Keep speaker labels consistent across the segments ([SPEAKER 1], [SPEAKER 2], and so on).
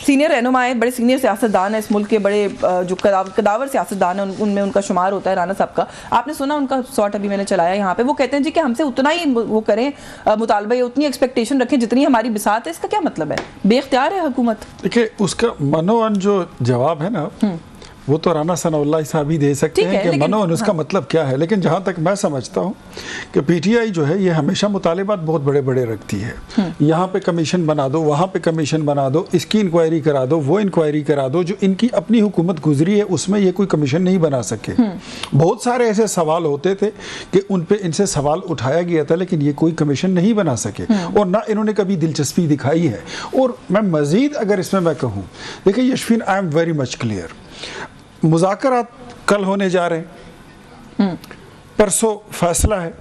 [SPEAKER 1] Senior رہنما ہیں, بڑے سینئر سیاستدان ہیں اس ملک کے, بڑے جو قداور سیاستدان ہیں ان میں ان کا شمار ہوتا ہے رانا صاحب کا. آپ نے سنا ان کا شارٹ ابھی میں نے چلایا یہاں پہ, وہ کہتے ہیں جی کہ ہم سے اتنا ہی وہ کریں مطالبہ یا اتنی ایکسپیکٹیشن رکھیں جتنی ہماری بساط ہے. اس کا کیا مطلب ہے؟ بے اختیار ہے حکومت؟
[SPEAKER 2] دیکھیں اس کا منوان جو جواب ہے نا وہ تو رانا ثناء اللہ صاحب ہی دے سکتے ہیں کہ منوان اس کا مطلب کیا ہے. لیکن جہاں تک میں سمجھتا ہوں کہ پی ٹی آئی جو ہے یہ ہمیشہ مطالبات بہت بڑے بڑے رکھتی ہے. یہاں پہ کمیشن بنا دو, وہاں پہ کمیشن بنا دو, اس کی انکوائری کرا دو, وہ انکوائری کرا دو. جو ان کی اپنی حکومت گزری ہے اس میں یہ کوئی کمیشن نہیں بنا سکے. بہت سارے ایسے سوال ہوتے تھے کہ ان پہ ان سے سوال اٹھایا گیا تھا لیکن یہ کوئی کمیشن نہیں بنا سکے اور نہ انہوں نے کبھی دلچسپی دکھائی ہے. اور میں مزید اگر اس میں کہوں, دیکھیں Yashfeen, I am very much clear. مذاکرات کل ہونے جا رہے ہیں, پرسوں فیصلہ ہے,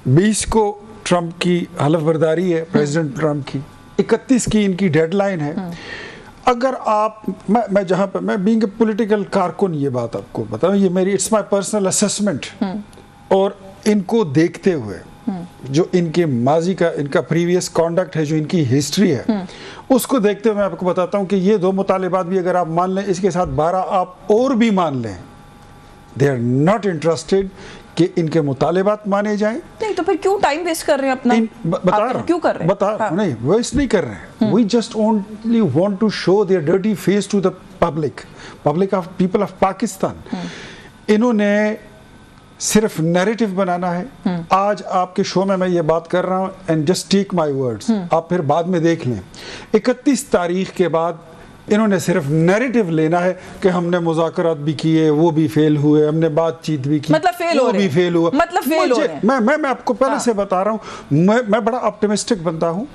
[SPEAKER 2] 20 کو ٹرمپ کی حلف برداری ہے, پریزیڈنٹ ٹرمپ کی, 31 کی ان کی ڈیڈ لائن ہے. اگر آپ میں جہاں پہ میں بینگ اے پولیٹیکل کارکن یہ بات آپ کو بتاؤں, یہ میری اٹس مائی پرسنل اسیسمنٹ, اور ان کو دیکھتے ہوئے جو ان کے ماضی کا ان کا پریویس کانڈکٹ ہے, جو ان کی ہسٹری ہے, اس کو دیکھتے ہوئے میں آپ کو بتاتا ہوں کہ یہ 2 مطالبات بھی اگر آپ مان لیں, اس کے ساتھ 12 آپ اور بھی مان لیں, they are not interested کہ ان کے مطالبات مانے جائیں.
[SPEAKER 1] نہیں تو پھر کیوں ٹائم ویسٹ کر رہے ہیں اپنا؟
[SPEAKER 2] بتا رہا ہوں,
[SPEAKER 1] کیوں کر رہے ہیں؟
[SPEAKER 2] بتا رہا ہوں, نہیں ویسٹ نہیں کر رہے ہیں. we just only want to show their dirty face to the public of people of Pakistan. انہوں نے صرف نیریٹو بنانا ہے. آج آپ کے شو میں یہ بات کر رہا ہوں, and just take my words, آپ پھر بعد میں دیکھ لیں. 31 تاریخ کے بعد انہوں نے صرف نیریٹو لینا ہے کہ ہم نے مذاکرات بھی کیے, وہ بھی فیل ہوئے, ہم نے بات چیت بھی کی,
[SPEAKER 1] مطلب فیل ہو رہے ہیں,
[SPEAKER 2] فیل ہوا.
[SPEAKER 1] مطلب فیل ہو رہے ہیں.
[SPEAKER 2] میں آپ کو پہلے سے بتا رہا ہوں, میں بڑا آپٹیمسٹک بنتا ہوں.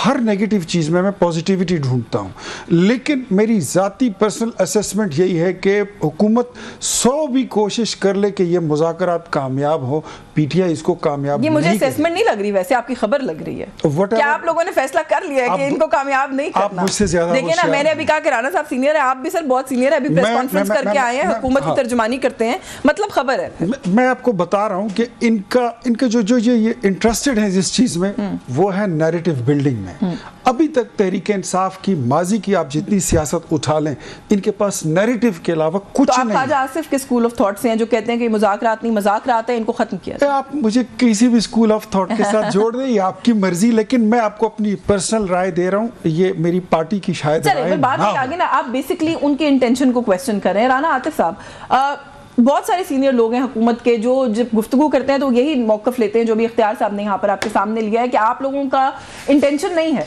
[SPEAKER 2] ہر نیگیٹو چیز میں پازیٹیوٹی ڈھونڈتا ہوں, لیکن میری ذاتی پرسنل اسیسمنٹ یہی ہے کہ حکومت 100 بھی کوشش کر لے کہ یہ مذاکرات کامیاب ہو, پی ٹی آئی اس کو کامیاب
[SPEAKER 1] یہ مجھے اسیسمنٹ نہیں لگ رہی, ویسے آپ کی خبر لگ رہی ہے. کیا آپ لوگوں نے فیصلہ کر لیا ہے کہ ان کو کامیاب نہیں کرنا؟
[SPEAKER 2] آپ مجھ سے زیادہ
[SPEAKER 1] دیکھیں نا, میں نے ابھی کہا کہ رانا صاحب سینئر ہیں, آپ بھی سر بہت سینئر ہیں, ابھی پریس کانفرنس کر کے آئے ہیں, حکومت کی ترجمانی کرتے ہیں, مطلب خبر ہے.
[SPEAKER 2] میں آپ کو بتا رہا ہوں کہ ان کا جو یہ انٹرسٹڈ ہیں جس چیز میں, وہ ہے نیریٹو بلڈنگ میں. ابھی تک تحریک انصاف کی ماضی کی آپ جتنی سیاست اٹھا لیں, ان کے پاس نیریٹو کے علاوہ کچھ نہیں.
[SPEAKER 1] تو آپ خواجہ آصف کے اسکول آف تھاٹ سے ہیں جو کہتے ہیں کہ مذاکرات نہیں, مذاکرات ہیں, ان کو ختم کیا جائے.
[SPEAKER 2] آپ مجھے کسی بھی اسکول آف تھاٹ کے ساتھ جوڑ دیں, یہ آپ کی مرضی, لیکن میں آپ کو اپنی پرسنل رائے دے رہا ہوں, یہ میری پارٹی کی شاید رائے نہ ہو.
[SPEAKER 1] بات آگے نا, آپ بیسکلی ان کے انٹینشن کو کویسچن کر رہے ہیں. رانا عاطف صاحب, بہت سارے سینئر لوگ ہیں حکومت کے جو جب گفتگو کرتے ہیں تو یہی موقف لیتے ہیں جو بھی اختیار صاحب نے یہاں پر آپ کے سامنے لیا ہے, کہ آپ لوگوں کا انٹینشن نہیں ہے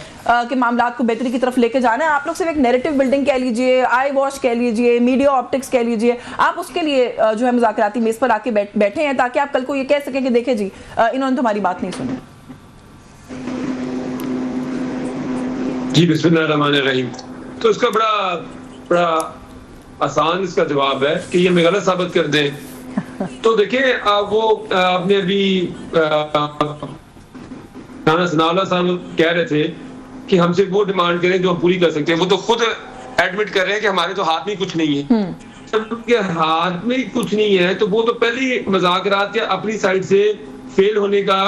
[SPEAKER 1] کہ معاملات کو بہتری کی طرف لے کے جانا ہے. آپ لوگ صرف ایک نیریٹو بلڈنگ کہہ لیجئے, آئی واش کہہ لیجئے, میڈیا آپٹکس کہہ لیجئے, آپ اس کے لیے جو ہے مذاکراتی میز پر آ کے بیٹھے ہیں تاکہ آپ کل کو یہ کہہ سکیں کہ دیکھیں جی انہوں نے تمہاری بات نہیں سنی.
[SPEAKER 3] جی بسم اللہ الرحمن الرحیم. تو اس کا بڑا آسان اس کا جواب ہے کہ یہ ہمیں غلط ثابت کر دیں. تو دیکھیں وہ آپ نے ابھی رانا ثناء اللہ صاحب کہہ رہے تھے کہ ہم سے وہ ڈیمانڈ کریں جو ہم پوری کر سکتے ہیں. وہ تو خود ایڈمٹ کر رہے ہیں کہ ہمارے تو ہاتھ میں کچھ نہیں ہے. جب ان کے ہاتھ میں کچھ نہیں ہے تو وہ تو پہلے مذاکرات کے اپنی سائڈ سے فیل ہونے کا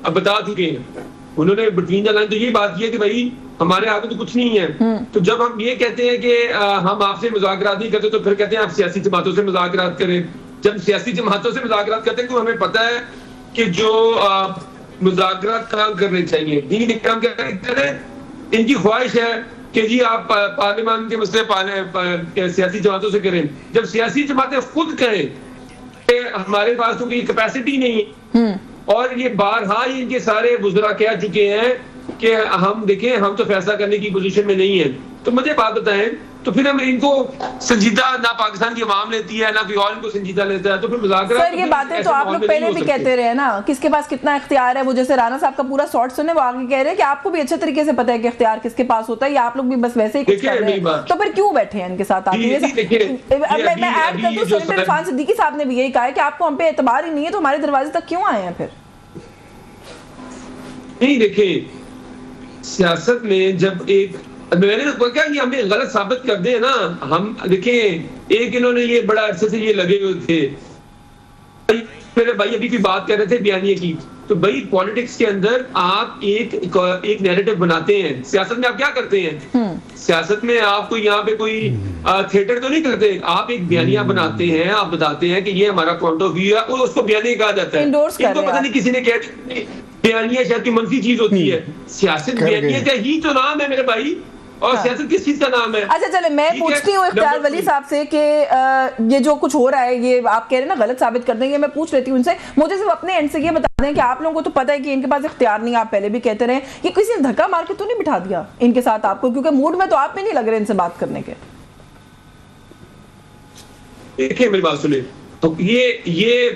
[SPEAKER 3] بتا چکے ہیں. انہوں نے بٹوین دا لائن تو یہ بات کی ہے کہ بھائی ہمارے ہاتھ میں تو کچھ نہیں ہے. تو جب ہم یہ کہتے ہیں کہ ہم آپ سے مذاکرات نہیں کرتے تو پھر کہتے ہیں آپ سیاسی جماعتوں سے مذاکرات کریں. جب سیاسی جماعتوں سے مذاکرات کرتے ہیں تو ہمیں پتہ ہے کہ جو مذاکرات کہاں کرنے چاہیے, دین اکرام کریں. ان کی خواہش ہے کہ جی آپ پارلیمان کے مسئلے سیاسی جماعتوں سے کریں. جب سیاسی جماعتیں خود کہیں کہ ہمارے پاس تو کوئی کیپیسٹی نہیں ہے, اور یہ بارہا ان کے سارے وزراء کہہ چکے ہیں کہ ہم دیکھیں ہم تو فیصلہ کرنے کی پوزیشن میں نہیں ہیں, تو مجھے بات بتائیں تو پھر ہم ان کو سنجیدہ نہ پاکستان کی عوام لیتی ہے نہ کوئی اور ان کو سنجیدہ لیتا ہے, تو پھر مذاکرات.
[SPEAKER 1] سر یہ باتیں تو آپ لوگ پہلے بھی کہتے رہے نا, کس کے پاس کتنا اختیار ہے. وہ جیسے رانا صاحب کا پورا شارٹ سنے, وہ آگے کہہ رہے ہیں کہ آپ کو بھی اچھے طریقے سے پتا ہے کہ اختیار کس کے پاس ہوتا ہے, یا آپ لوگ بھی بس ویسے ہی کچھ کر رہے ہیں, تو پھر کیوں بیٹھے ہیں ان کے ساتھ آگے. میں ایڈ کر دوں, سینیٹر عرفان صدیقی صاحب نے بھی یہی کہا ہے کہ آپ کو ہم پہ اعتبار ہی نہیں ہے تو ہمارے دروازے تک کیوں آئے ہیں پھر.
[SPEAKER 3] نہیں دیکھیں سیاست میں جب ایک میں نے تو کہا کہ ہمیں غلط ثابت کر دیں نا. ہم دیکھیں ایک انہوں نے یہ بڑا عرصے سے یہ لگے ہوئے تھے, پھر بھائی ابھی کوئی بات کر رہے تھے بیانیے کی, تو بھائی پالیٹکس کے اندر آپ ایک نیریٹو بناتے ہیں. سیاست میں آپ کیا کرتے ہیں؟ سیاست میں آپ کو یہاں پہ کوئی تھیٹر تو نہیں کرتے, آپ ایک بیانیہ بناتے ہیں, آپ بتاتے ہیں کہ یہ ہمارا پوائنٹ آف ویو ہے, اور اس کو بیانیہ کہا جاتا ہے. ان کو پتہ نہیں کسی نے کہہ دیا بیانیہ شاید کی منفی چیز ہوتی ہے. سیاست بیانیہ کا ہی تو نام ہے میرے بھائی, اور سیاست کس چیز کا نام ہے؟
[SPEAKER 1] اچھا چلے میں پوچھتی ہوں اختیار ولی صاحب سے کہ یہ جو کچھ ہو رہا ہے یہ آپ کہہ رہے ہیں نا غلط ثابت کر دیں گے, میں پوچھ لیتی ہوں ان سے, مجھے صرف اپنے اینڈ سے یہ بتا دیں کہ آپ لوگوں کو تو پتہ ہے کہ ان کے پاس اختیار نہیں, آپ پہلے بھی کہتے رہے, یہ کسی نے دھکا مار کے تو نہیں بٹھا دیا ان کے ساتھ آپ کو, کیونکہ موڈ میں تو آپ میں نہیں لگ رہے ان سے بات کرنے کے.
[SPEAKER 3] دیکھیں میری بات سنیں, تو یہ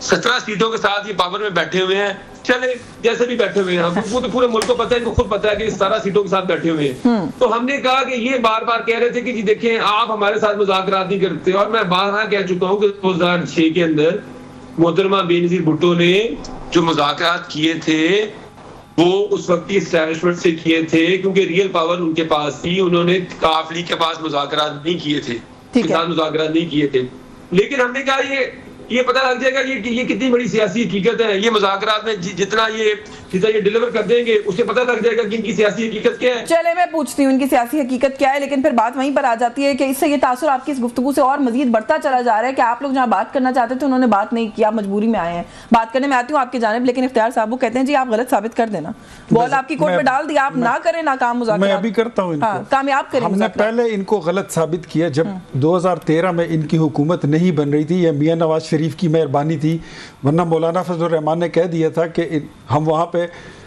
[SPEAKER 3] 17 سیٹوں کے ساتھ یہ پاور میں بیٹھے ہوئے ہیں, چلے جیسے بھی بیٹھے ہوئے ہیں, وہ تو پورے ملک کو پتہ ہے, ان کو خود پتہ ہے کہ 17 سیٹوں کے ساتھ بیٹھے ہوئے ہیں. تو ہم نے کہا کہ یہ بار بار کہہ رہے تھے کہ جی دیکھیں آپ ہمارے ساتھ مذاکرات نہیں کرتے, اور میں بارہا کہہ چکا ہوں کہ 2006 کے اندر محترمہ بے نظیر بھٹو نے جو مذاکرات کیے تھے وہ اس وقت کی اسٹیبلشمنٹ سے کیے تھے, کیونکہ ریئل پاور ان کے پاس تھی. انہوں نے کاف لیگ کے پاس مذاکرات نہیں کیے تھے, کسان مذاکرات نہیں کیے تھے. لیکن ہم نے کہا یہ پتہ لگ جائے گا یہ کتنی بڑی سیاسی حقیقت ہے. یہ مذاکرات میں جتنا یہ ڈیلیور کر دیں گے اس سے پتہ لگ جائے گا کہ ان کی سیاسی حقیقت کیا ہے.
[SPEAKER 1] چلے میں پوچھتی ہوں ان کی سیاسی حقیقت کیا ہے, لیکن پھر بات وہیں پر آ جاتی ہے کہ اس سے یہ تاثر آپ کی اس گفتگو سے اور مزید بڑھتا چلا جا رہا ہے کہ آپ لوگ جہاں بات کرنا چاہتے تھے انہوں نے بات نہیں کیا, مجبوری میں آئے ہیں. بات کرنے میں آتی ہوں آپ کی جانب, لیکن اختیار صاحب وہ کہتے ہیں جی آپ غلط ثابت کر دینا, بال آپ کی کورٹ میں ڈال دی, آپ نہ کریں ناکام مذاکرات.
[SPEAKER 2] میں ابھی کرتا ہوں ان کو
[SPEAKER 1] کامیاب کریں.
[SPEAKER 2] ہم نے پہلے ان کو غلط ثابت کیا جب 2013 میں ان کی حکومت نہیں بن رہی تھی, یہ میاں نواز شریف کی مہربانی تھی, ورنہ مولانا فضل الرحمان نے کہہ دیا تھا کہ ہم وہاں پہ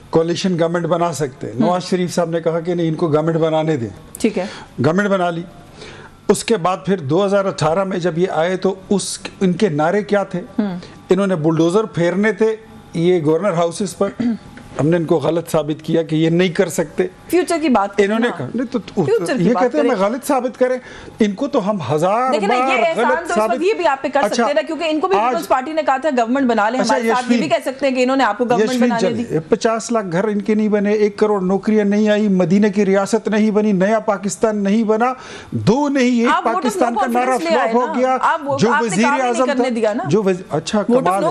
[SPEAKER 2] کولیشن گورنمنٹ بنا سکتے ہیں. نواز شریف صاحب نے کہا کہ نہیں ان کو گورنمنٹ بنانے دیں, ٹھیک ہے, گورنمنٹ بنا لی. اس کے بعد پھر 2018 میں جب یہ آئے تو ان کے نعرے کیا تھے, انہوں نے بلڈوزر پھیرنے تھے یہ گورنر ہاؤسز پر, ہم نے ان کو غلط ثابت کیا کہ یہ نہیں کر سکتے.
[SPEAKER 1] فیوچر کی بات
[SPEAKER 2] انہوں نے کہا نہیں تو یہ کہتے ہیں میں غلط ثابت کریں, ان کو تو ہم ہزار بار غلط ثابت.
[SPEAKER 1] یہ بھی آپ پہ کر سکتے ہیں کیونکہ ان کو بھی پیپلز پارٹی نے کہا تھا گورنمنٹ بنا لیں, ہمارے ساتھ یہ بھی کہہ سکتے ہیں کہ انہوں نے آپ کو گورنمنٹ بنانے دی.
[SPEAKER 2] 50 لاکھ گھر ان کے نہیں بنے, 1 کروڑ نوکریاں نہیں آئی, مدینہ کی ریاست نہیں بنی, نیا پاکستان نہیں بنا, 2 نہیں 1 پاکستان کا نعرہ فلاپ ہو گیا. جو وزیر اعظم تھا جو اچھا کمال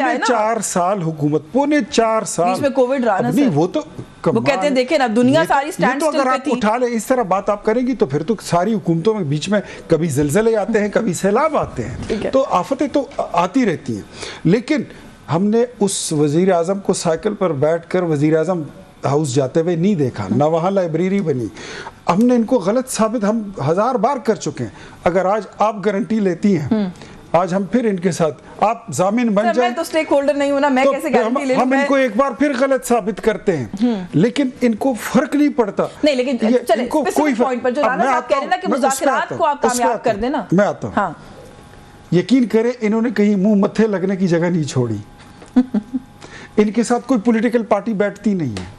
[SPEAKER 2] ہے, 4 سال حکومت, 4.5 سال
[SPEAKER 1] بیچ میں کووڈ رہا نا,
[SPEAKER 2] وہ تو
[SPEAKER 1] وہ کہتے ہیں دیکھیں اب دنیا ساری سٹینڈ سٹل پہ تھی.
[SPEAKER 2] اگر آپ اٹھا لیں اس طرح بات آپ کریں گی تو پھر تو ساری حکومتوں میں بیچ میں کبھی زلزلے آتے ہیں, کبھی سیلاب آتے ہیں, تو آفتیں تو آتی رہتی ہیں. لیکن ہم نے اس وزیر اعظم کو سائیکل پر بیٹھ کر وزیر اعظم ہاؤس جاتے ہوئے نہیں دیکھا, نہ وہاں لائبریری بنی. ہم نے ان کو غلط ثابت ہم 1000 بار کر چکے ہیں. اگر آج آپ گارنٹی لیتی ہیں, آج ہم پھر ان کے ساتھ آپ ضامن بن جائیں,
[SPEAKER 1] میں تو سٹیک ہولڈر نہیں ہوں نا, میں کیسے گارنٹی لے لوں.
[SPEAKER 2] ہم ان کو ایک بار پھر غلط ثابت کرتے ہیں, لیکن ان کو فرق نہیں پڑتا.
[SPEAKER 1] نہیں لیکن چلیں کوئی پوائنٹ پر جو رانا صاحب کہہ رہے ہیں نا کہ مذاکرات کو آپ کامیاب کر دیں نا.
[SPEAKER 2] میں آتا ہوں, یقین کریں انہوں نے کہیں منہ متھے لگنے کی جگہ نہیں چھوڑی. ان کے ساتھ کوئی پولیٹیکل پارٹی بیٹھتی نہیں ہے.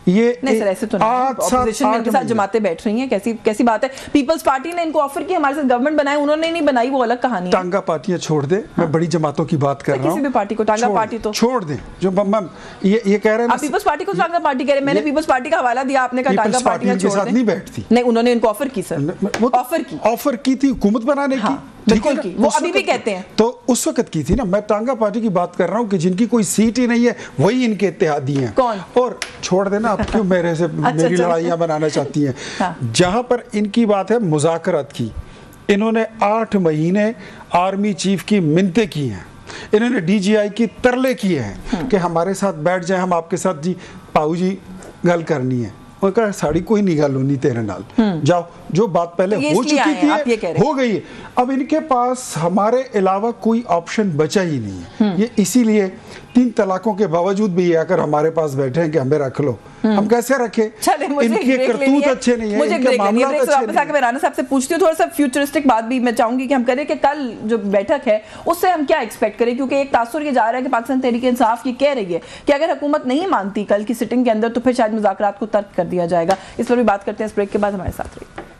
[SPEAKER 2] یہ
[SPEAKER 1] نہیں سر ایسے تو نہیں, اپوزیشن میں ان کے ساتھ جماعتیں بیٹھ رہی ہیں, کیسی بات ہے. پیپلز پارٹی نے ان کو آفر کیا ہمارے ساتھ گورنمنٹ بنائے, انہوں نے نہیں بنائی, وہ الگ کہانی ہے.
[SPEAKER 2] ٹانگا پارٹیاں چھوڑ دیں, میں بڑی جماعتوں کی بات کر رہا ہوں.
[SPEAKER 1] کسی بھی پارٹی کو ٹانگا پارٹی تو
[SPEAKER 2] چھوڑ دیں, جو یہ کہہ رہے ہیں
[SPEAKER 1] آپ پیپلز پارٹی کو ٹانگا پارٹی کہہ رہے ہیں, میں نے پیپلز پارٹی کا حوالہ دیا, آپ نے کہا ٹانگا پارٹی کے ساتھ نہیں
[SPEAKER 2] بیٹھتی.
[SPEAKER 1] نہیں انہوں نے ان کو آفر کی سر,
[SPEAKER 2] آفر کی تھی حکومت بنانے کی,
[SPEAKER 1] بالکل کی, وہ ابھی بھی کہتے ہیں.
[SPEAKER 2] تو اس وقت کی تھی نا, میں ٹانگا پارٹی کی بات کر رہا ہوں کہ جن کی کوئی سیٹ ہی نہیں ہے وہی ان کے اتحادی ہیں.
[SPEAKER 1] کون؟
[SPEAKER 2] اور چھوڑ دینا, آپ کیوں میرے سے میری لڑائیاں بنانا چاہتی ہیں. جہاں پر ان کی بات ہے مذاکرات کی, انہوں نے 8 مہینے آرمی چیف کی منتیں کی ہیں, انہوں نے DGI کی ترلے کیے ہیں کہ ہمارے ساتھ بیٹھ جائیں, ہم آپ کے ساتھ جی پاؤ جی گل کرنی ہے. وہ کہا ساڑی کوئی نہیں گل ہونی تیرے نال, جاؤ, جو بات پہلے ہو چکی تھی ہو گئی ہے. اب ان کے پاس ہمارے علاوہ کوئی آپشن بچا ہی نہیں ہے. یہ اسی لیے 3 طلاقوں کے باوجود بھی یہ آ کر ہمارے پاس بیٹھے ہیں کہ ہمیں رکھ لو. ہم کیسے رکھیں, ان کے کرتوت اچھے نہیں ہیں, ان کے معاملات اچھے نہیں ہیں.
[SPEAKER 1] میں رانا صاحب سے پوچھتی ہوں, تھوڑا سا فیوچرسٹک بات بھی میں چاہوں گی کہ ہم کریں کہ کل جو بیٹھک ہے اس سے ہم کیا ایکسپیکٹ کریں, کیونکہ ایک تاثر یہ جا رہا ہے کہ پاکستان تحریک انصاف یہ کہہ رہی ہے کہ اگر حکومت نہیں مانتی کل کی سٹنگ کے اندر تو پھر شاید مذاکرات کو ترک کر دیا جائے گا. اس پر بھی بات کرتے ہیں اس بریک کے بعد, ہمارے ساتھ رہیے.